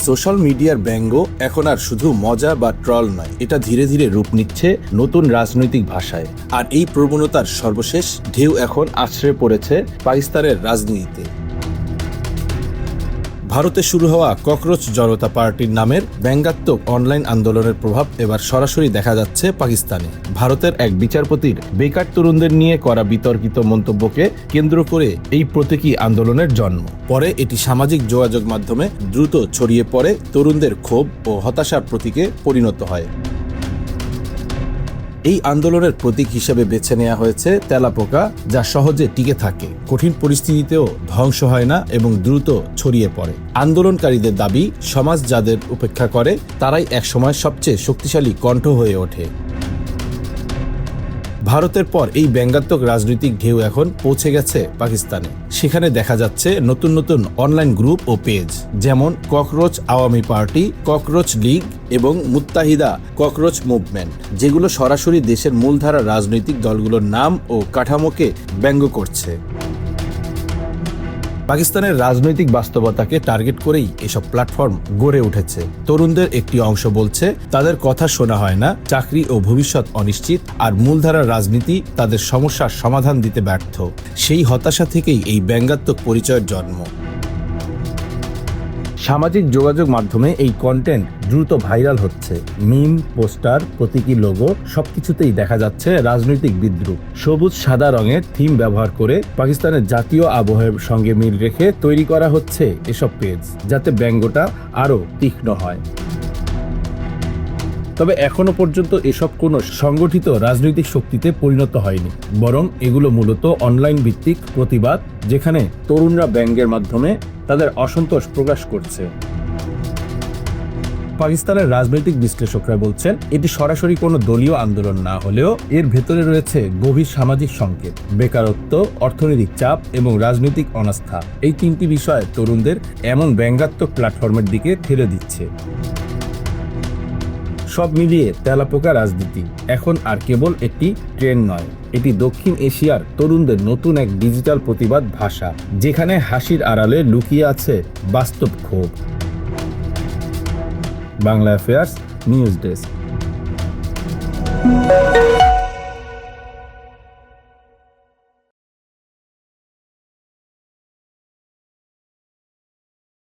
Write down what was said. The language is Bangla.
সোশ্যাল মিডিয়ার ব্যঙ্গ এখন আর শুধু মজা বা ট্রল নয়, এটা ধীরে ধীরে রূপ নিচ্ছে নতুন রাজনৈতিক ভাষায়। আর এই প্রবণতার সর্বশেষ ঢেউ এখন আছড়ে পড়েছে পাকিস্তানের রাজনীতিতে। ভারতে শুরু হওয়া ককরোচ জনতা পার্টির নামের ব্যঙ্গাত্মক অনলাইন আন্দোলনের প্রভাব এবার সরাসরি দেখা যাচ্ছে পাকিস্তানে। ভারতের এক বিচারপতির বেকার তরুণদের নিয়ে করা বিতর্কিত মন্তব্যকে কেন্দ্র করে এই প্রতীকী আন্দোলনের জন্ম। পরে এটি সামাজিক যোগাযোগ মাধ্যমে দ্রুত ছড়িয়ে পড়ে তরুণদের ক্ষোভ ও হতাশার প্রতীকে পরিণত হয়। এই আন্দোলনের প্রতীক হিসেবে বেছে নেওয়া হয়েছে তেলাপোকা, যা সহজে টিকে থাকে, কঠিন পরিস্থিতিতেও ধ্বংস হয় না এবং দ্রুত ছড়িয়ে পড়ে। আন্দোলনকারীদের দাবি, সমাজ যাদের উপেক্ষা করে তারাই একসময় সবচেয়ে শক্তিশালী কণ্ঠ হয়ে ওঠে। ভারতের পর এই ব্যঙ্গাত্মক রাজনৈতিক ঢেউ এখন পৌঁছে গেছে পাকিস্তানে। সেখানে দেখা যাচ্ছে নতুন নতুন অনলাইন গ্রুপ ও পেজ, যেমন cockroach Awami party, cockroach League এবং মুত্তাহিদা ককরোচ মুভমেন্ট, যেগুলো সরাসরি দেশের মূলধারা রাজনৈতিক দলগুলোর নাম ও কাঠামোকে ব্যঙ্গ করছে। পাকিস্তানের রাজনৈতিক বাস্তবতাকে টার্গেট করেই এসব প্ল্যাটফর্ম গড়ে উঠেছে। তরুণদের একটি অংশ বলছে তাদের কথা শোনা হয় না, চাকরি ও ভবিষ্যৎ অনিশ্চিত, আর মূলধারার রাজনীতি তাদের সমস্যার সমাধান দিতে ব্যর্থ। সেই হতাশা থেকেই এই ব্যঙ্গাত্মক পরিচয়ের জন্ম। সামাজিক যোগাযোগ মাধ্যমে এই কন্টেন্ট দ্রুত ভাইরাল হচ্ছে। মিম, পোস্টার, প্রতীকী লোগো সবকিছুতেই দেখা যাচ্ছে রাজনৈতিক বিদ্রুপ। সবুজ সাদা রঙের থিম ব্যবহার করে পাকিস্তানের জাতীয় আবহের সঙ্গে মিল রেখে তৈরি করা হচ্ছে এসব পেজ, যাতে ব্যঙ্গটা আরও তীক্ষ্ণ হয়। তবে এখনো পর্যন্ত এসব কোনো সংগঠিত রাজনৈতিক শক্তিতে পরিণত হয়নি, বরং এগুলো মূলত অনলাইন ভিত্তিক প্রতিবাদ, যেখানে তরুণরা ব্যঙ্গের মাধ্যমে তাদের অসন্তোষ প্রকাশ করছে। পাকিস্তানের রাজনৈতিক বিশ্লেষকরা বলছেন এটি সরাসরি কোনো দলীয় আন্দোলন না হলেও এর ভেতরে রয়েছে গভীর সামাজিক সংকেত, বেকারত্ব, অর্থনৈতিক চাপ এবং রাজনৈতিক অনাস্থা। এই তিনটি বিষয় তরুণদের এমন ব্যঙ্গাত্মক প্ল্যাটফর্মের দিকে ঠেলে দিচ্ছে। সব মিলিয়ে তেলাপোকা রাজনীতি এখন আর কেবল একটি ট্রেন্ড নয়, এটি দক্ষিণ এশিয়ার তরুণদের নতুন এক ডিজিটাল প্রতিবাদ ভাষা, যেখানে হাসির আড়ালে লুকিয়ে আছে বাস্তব ক্ষোভ। Bangla affairs news desk.